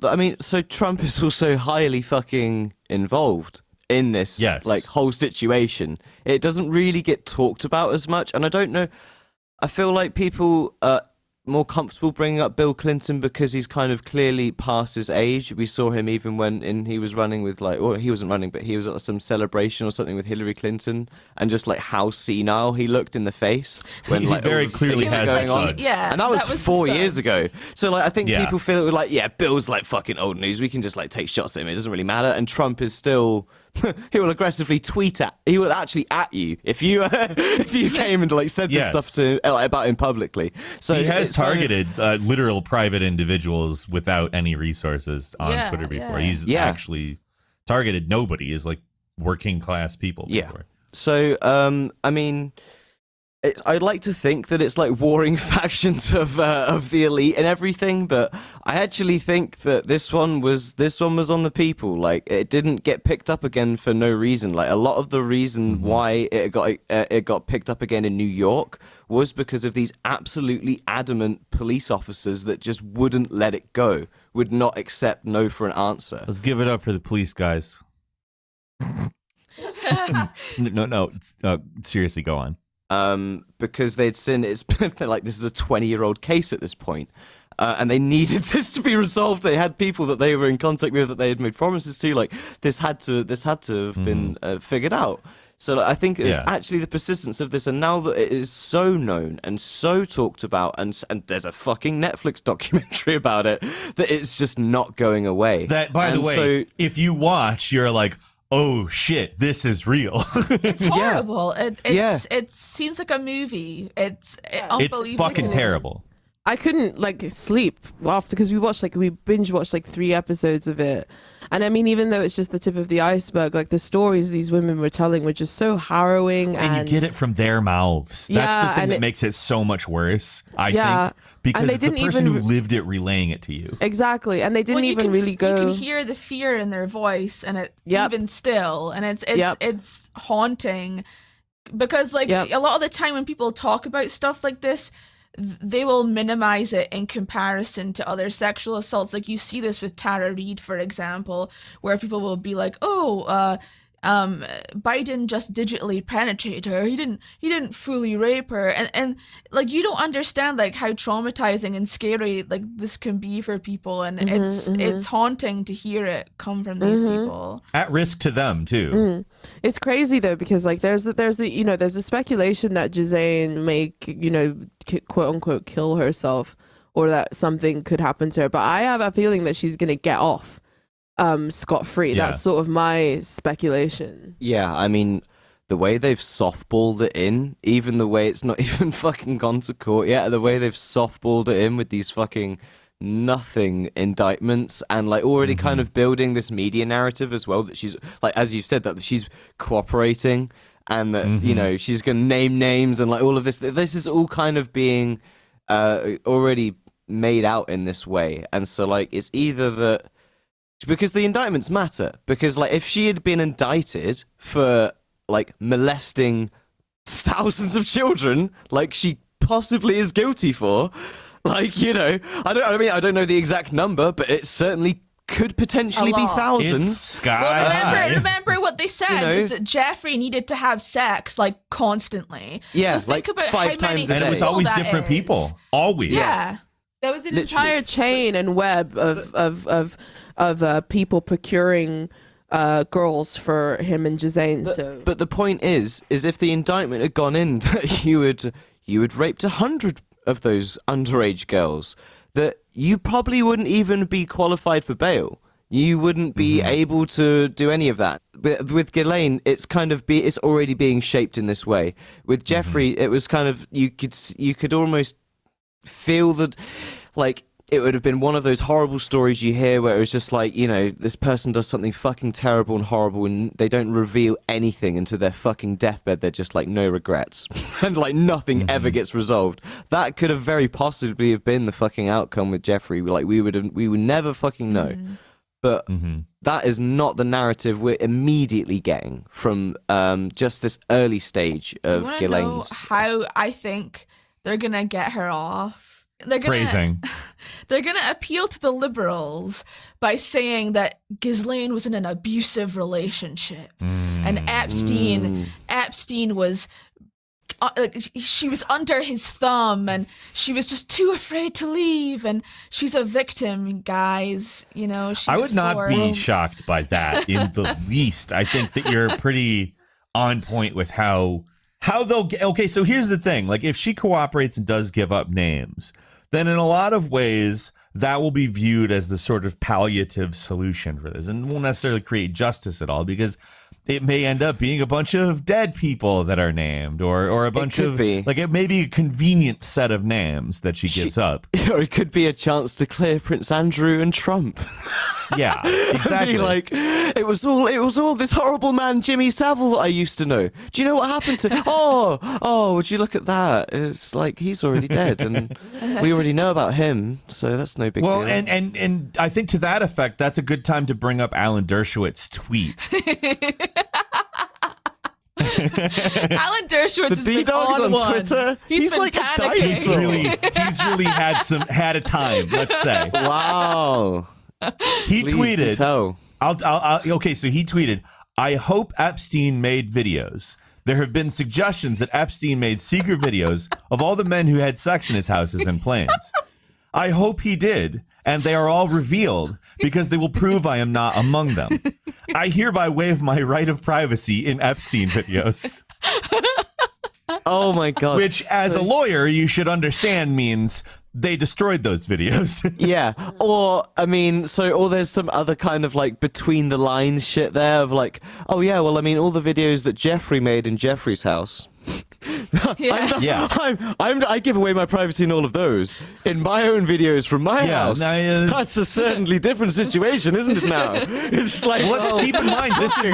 I mean, so Trump is also highly fucking involved in this Yes. like whole situation. It doesn't really get talked about as much, and I don't know. I feel like people are more comfortable bringing up Bill Clinton because he's kind of clearly past his age. We saw him even when he was running with like, or he wasn't running, but he was at some celebration or something with Hillary Clinton, and just like how senile he looked in the face when He like very all the clearly things were has going the on. suds. Yeah, And that was the 4 years suds. ago. So like I think Yeah. people feel like, yeah, Bill's like fucking old news. We can just like take shots at him. It doesn't really matter. And Trump is still he will aggressively tweet at. He will actually at you if you if you came and like said this Yes. stuff to about him publicly. So He has it's kind of- targeted literal private individividuals without any resources on Yeah, Twitter before. yeah. He's Yeah. actually targeted nobody is like working class people Yeah. before. So, I mean, I'd like to think that it's like warring factions of the elite and everything, but I actually think that this one was on the people. Like, it didn't get picked up again for no reason. Like, a lot of the reason why it got picked up again in New York was because of these absolutely adamant police officers that just wouldn't let it go, would not accept no for an answer. Let's give it up for the police guys. No, seriously, go on. Because they'd seen it's been like this is a 20-year-old case at this point, and they needed this to be resolved. They had people that they were in contact with that they had made promises to. Like this had to have been figured out. So like, I think it's actually the persistence of this, and now that it is so known and so talked about, and there's a fucking Netflix documentary about it, that it's just not going away. That, by the way, if you watch, you're like, oh shit, this is real. It's horrible. It seems like a movie. It's unbelievable. It's fucking terrible. I couldn't like sleep after because we binge watched like 3 episodes of it, and I mean even though it's just the tip of the iceberg, like the stories these women were telling were just so harrowing, And you get it from their mouths. Yeah, That's the thing and that it- makes it so much worse. I Yeah, think because and they it's the didn't person even- who lived it relaying it to you. exactly, and they didn't Well, even really go. You can hear the fear in their voice, and it Yep. even still, and Yep. it's haunting, because like Yep. a lot of the time when people talk about stuff like this, they will minimize it in comparison to other sexual assaults. Like you see this with Tara Reid, for example, where people will be like, "Oh, Biden just digitally penetrated her. He didn't fully rape her," and like you don't understand like how traumatizing and scary like this can be for people, and it's haunting to hear it come from these people. At risk to them too. It's crazy though because like there's the speculation that Ghislaine may quote unquote kill herself or that something could happen to her, but I have a feeling that she's gonna get off scot-free. Yeah. That's sort of my speculation. Yeah, I mean, the way they've softballed it in, even the way it's not even fucking gone to court yet, the way they've softballed it in with these fucking nothing indictments, and like already kind of building this media narrative as well that she's like, as you've said, that she's cooperating and that you know she's gonna name names and like all of this. This is all kind of being already made out in this way, and so like it's either that. Because the indictments matter. Because, like, if she had been indicted for, like, molesting thousands of children, like she possibly is guilty for, like, you know, I don't know the exact number, but it certainly could potentially A be lot. thousands. It's sky Well, high. remember what they said You know? is that Jeffrey needed to have sex like constantly. Yeah, so think like about 5 how many times a And it was day. people always that different is. people. Always. Yeah. There was an Literally. entire chain and web of people procuring girls for him and Ghislaine. But the point is if the indictment had gone in that you had raped 100 of those underage girls, that you probably wouldn't even be qualified for bail. You wouldn't be able to do any of that. But with Ghislaine, it's kind of it's already being shaped in this way. With Jeffrey, it was kind of you could almost feel that, like, it would have been one of those horrible stories you hear where it was just like, you know, this person does something fucking terrible and horrible and they don't reveal anything into their fucking deathbed. They're just like, no regrets. And like nothing ever gets resolved. That could have very possibly have been the fucking outcome with Jeffrey. Like we would never fucking know. But that is not the narrative we're immediately getting from just this early stage Do you of want to know Ghislaine's. how I think they're gonna get her off? They're gonna, Phrasing. They're going to appeal to the liberals by saying that Ghislaine was in an abusive relationship, and Epstein was. She was under his thumb, and she was just too afraid to leave, and she's a victim, guys. You know, I would not be shocked by that in the least. I think that you're pretty on point with how they'll get. Okay, so here's the thing: like, if she cooperates and does give up names, then in a lot of ways that will be viewed as the sort of palliative solution for this, and won't necessarily create justice at all, because it may end up being a bunch of dead people that are named, or a bunch of like, it may be a convenient set of names that she gives up. Or it could be a chance to clear Prince Andrew and Trump. Yeah, exactly. Be like, it was all this horrible man Jimmy Savile that I used to know. Do you know what happened to? Oh, would you look at that? It's like he's already dead, and we already know about him, so that's no big deal. Well, and I think to that effect, that's a good time to bring up Alan Dershowitz's tweet. Alan Dershowitz has been D-Dog's on one. Twitter. He's been like panicking. a dinosaur. He's really had a time, let's say. Wow. He Please tweeted. do tell. Okay, so he tweeted, "I hope Epstein made videos. There have been suggestions that Epstein made secret videos of all the men who had sex in his houses and planes. I hope he did, and they are all revealed because they will prove I am not among them. I hereby waive my right of privacy in Epstein videos." Oh my God. Which, as a lawyer, you should understand means they destroyed those videos. Yeah. Or, I mean, or there's some other kind of like between the lines shit there of like, oh yeah, well, I mean, all the videos that Jeffrey made in Jeffrey's house. I give away my privacy in all of those in my own videos from my house. That's a certainly different situation, isn't it? Now it's like, let's keep in mind this is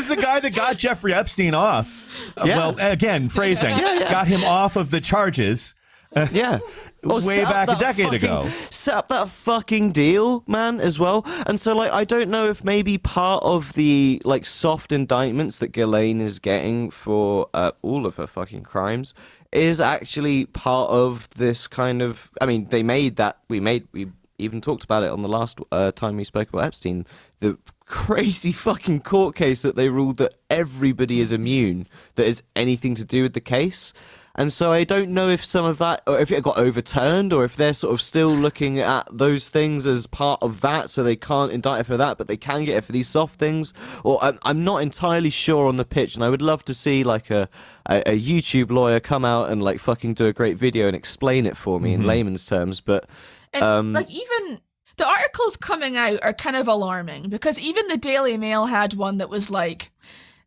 the guy that got Jeffrey Epstein off. Yeah. Well, again, phrasing, got him off of the charges. Way back a decade ago. Set up that fucking deal, man, as well. And so, like, I don't know if maybe part of the, like, soft indictments that Ghislaine is getting for all of her fucking crimes is actually part of this kind of, I mean, we even talked about it on the last time we spoke about Epstein, the crazy fucking court case that they ruled that everybody is immune that is anything to do with the case. And so I don't know if some of that, or if it got overturned, or if they're sort of still looking at those things as part of that, so they can't indict her for that, but they can get her for these soft things. Or I'm not entirely sure on the pitch, and I would love to see like a YouTube lawyer come out and like fucking do a great video and explain it for me in layman's terms. But like, even the articles coming out are kind of alarming, because even the Daily Mail had one that was like,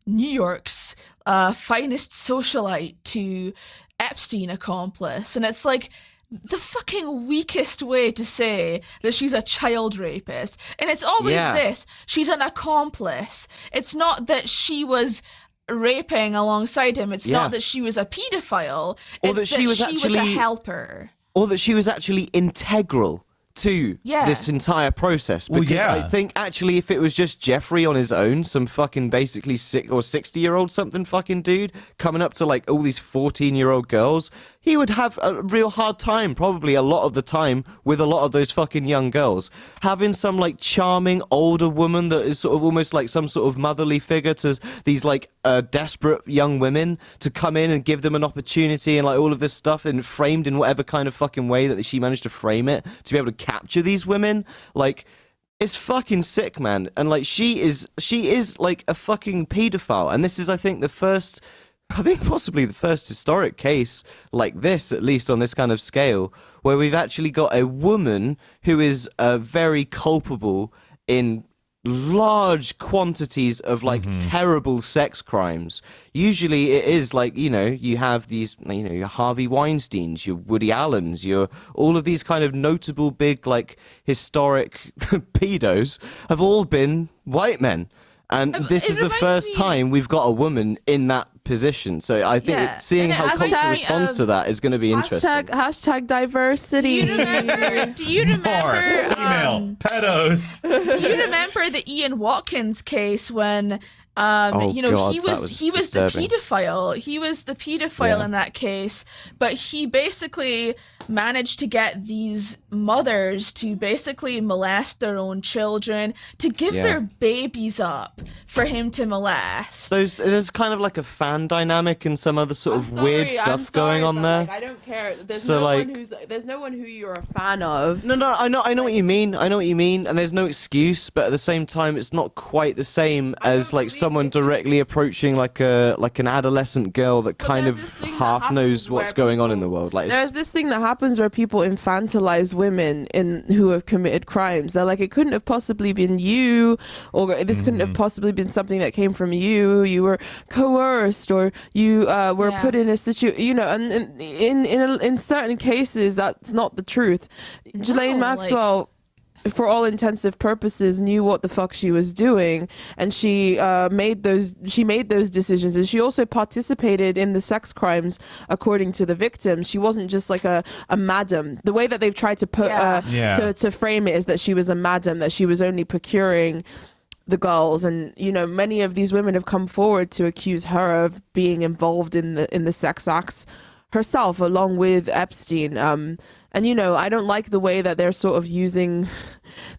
New York's finest socialite to Epstein accomplice. And it's like the fucking weakest way to say that she's a child rapist. And it's always this. She's an accomplice. It's not that she was raping alongside him. It's not that she was a pedophile. Or it's that she was a helper. Or that she was actually integral to this entire process. Because I think actually if it was just Jeffrey on his own, some fucking basically 60-year-old something fucking dude coming up to like all these 14-year-old girls, he would have a real hard time, probably a lot of the time, with a lot of those fucking young girls. Having some like charming older woman that is sort of almost like some sort of motherly figure to these like desperate young women to come in and give them an opportunity and like all of this stuff, and framed in whatever kind of fucking way that she managed to frame it to be able to capture these women, like, it's fucking sick, man. And like she is like a fucking pedophile, and this is possibly the first historic case like this, at least on this kind of scale, where we've actually got a woman who is very culpable in large quantities of like terrible sex crimes. Usually it is like, you have these, your Harvey Weinsteins, your Woody Allens, your all of these kind of notable big like historic pedos have all been white men. And this is the first time we've got a woman in that position. So I think seeing how culture responds to that is going to be interesting. Hashtag diversity. Do you remember female pedos? Do you remember the Ian Watkins case when Oh, God, he that was was the disturbing. pedophile. He was the pedophile Yeah. in that case, but he basically managed to get these mothers to basically molest their own children, to give Yeah. their babies up for him to molest. There's kind of like a fan dynamic and some other sort of I'm weird sorry, I'm stuff going sorry, on but, there. Like, I don't care. There's So, no like- one there's no one who you're a fan of. No, I know what you mean. I know what you mean, and there's no excuse, but at the same time, it's not quite the same as don't like believe someone it's- directly approaching like an adolescent girl that kind there's of this thing that half happens knows what's where going on in the people- world. Like, There's this thing that happens where people infantilize women who have committed crimes. They're like, it couldn't have possibly been you, or this couldn't have possibly been something that came from you. You were coerced, or you were Yeah. put in a situation. And in certain cases, that's not the truth. Ghislaine like- Maxwell, for all intensive purposes, knew what the fuck she was doing, and she made those decisions, and she also participated in the sex crimes according to the victim. She wasn't just like a madam. The way that they've tried to put Yeah. to frame it is that she was a madam, that she was only procuring the girls, and many of these women have come forward to accuse her of being involved in the sex acts herself, along with Epstein. And I don't like the way that they're sort of using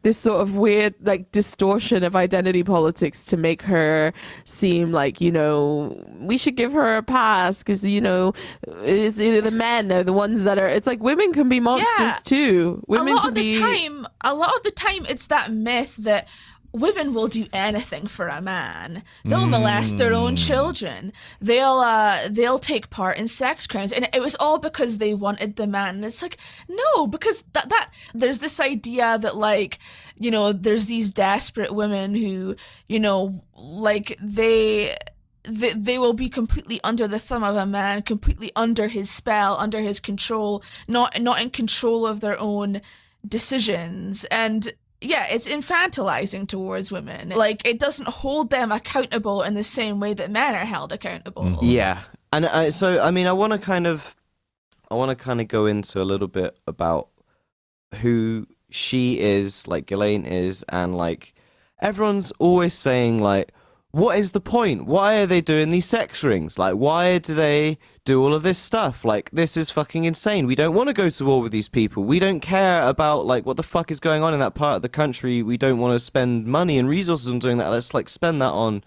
this sort of weird like distortion of identity politics to make her seem like we should give her a pass because it's the men are the ones that are. It's like women can be monsters Yeah. too. Women a lot can of the be. time it's that myth that women will do anything for a man. They'll molest their own children. They'll take part in sex crimes, and it was all because they wanted the man. And it's like, no, because that there's this idea that like there's these desperate women who like they will be completely under the thumb of a man, completely under his spell, under his control, not in control of their own decisions. And yeah, it's infantilizing towards women. Like, it doesn't hold them accountable in the same way that men are held accountable. yeah, and so I mean, I want to kind of go into a little bit about who she is, like Ghislaine is, and like everyone's always saying like, what is the point? Why are they doing these sex rings? Like, why do they do all of this stuff? Like, this is fucking insane. We don't want to go to war with these people. We don't care about, like, what the fuck is going on in that part of the country. We don't want to spend money and resources on doing that. Let's, like, spend that on,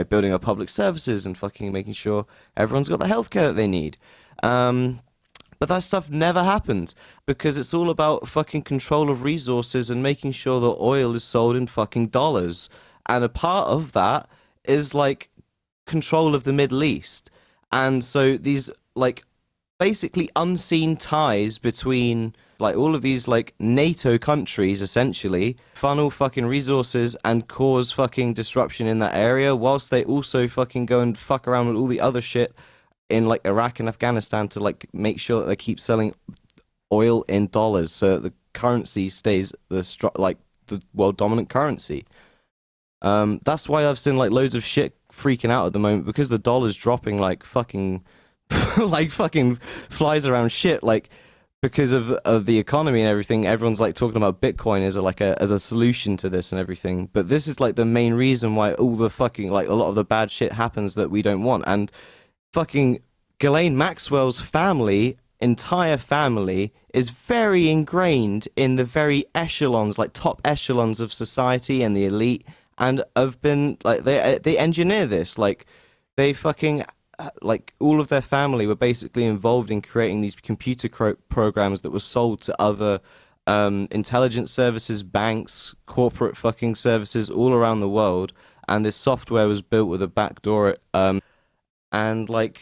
building our public services and fucking making sure everyone's got the healthcare that they need. But that stuff never happens because it's all about fucking control of resources and making sure that oil is sold in fucking dollars. And a part of that is like control of the Middle East. And so these like basically unseen ties between like all of these like NATO countries essentially funnel fucking resources and cause fucking disruption in that area, whilst they also fucking go and fuck around with all the other shit in like Iraq and Afghanistan to like make sure that they keep selling oil in dollars so that the currency stays the world dominant currency. That's why I've seen like loads of shit freaking out at the moment because the dollar's dropping like fucking like fucking flies around shit, like because of the economy and everything. Everyone's like talking about Bitcoin as a solution to this and everything, but this is like the main reason why all the fucking like a lot of the bad shit happens that we don't want. And fucking Ghislaine Maxwell's entire family is very ingrained in the very echelons, like top echelons of society and the elite, and have been like they engineer this, like they fucking like all of their family were basically involved in creating these computer programs that were sold to other intelligence services, banks, corporate fucking services all around the world, and this software was built with a backdoor, and like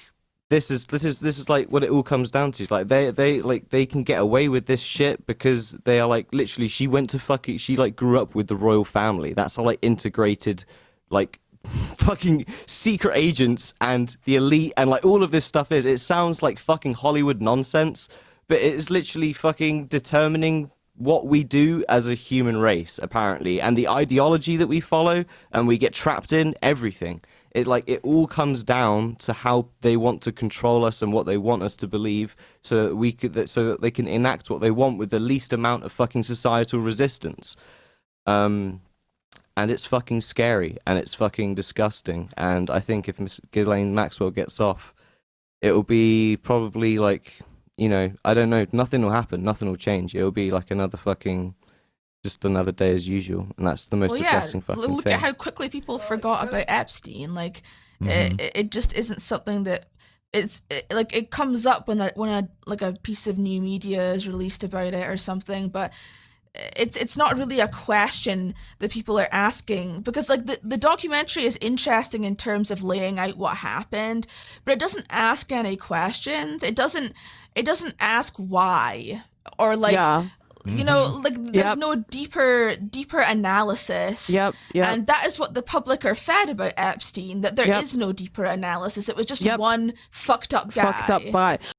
this is like what it all comes down to. Like they can get away with this shit because they are like literally she like grew up with the royal family. That's how like integrated like fucking secret agents and the elite and like all of this stuff is. It sounds like fucking Hollywood nonsense, but it's literally fucking determining what we do as a human race apparently, and the ideology that we follow and we get trapped in everything. It all comes down to how they want to control us and what they want us to believe, so that they can enact what they want with the least amount of fucking societal resistance. And and it's fucking scary, and it's fucking disgusting. And I think if Miss Ghislaine Maxwell gets off, it will be probably like, you know, I don't know, nothing will happen, nothing will change. It will be like another fucking, just another day as usual, and that's the most depressing fucking look thing. at how quickly people forgot about Epstein. Like, it just isn't something that like it comes up when a piece of new media is released about it or something, but it's not really a question that people are asking, because like the documentary is interesting in terms of laying out what happened, but it doesn't ask any questions. It doesn't ask why, or like you know, like there's no deeper analysis. Yep. And that is what the public are fed about Epstein, that there is no deeper analysis. It was just one fucked up guy.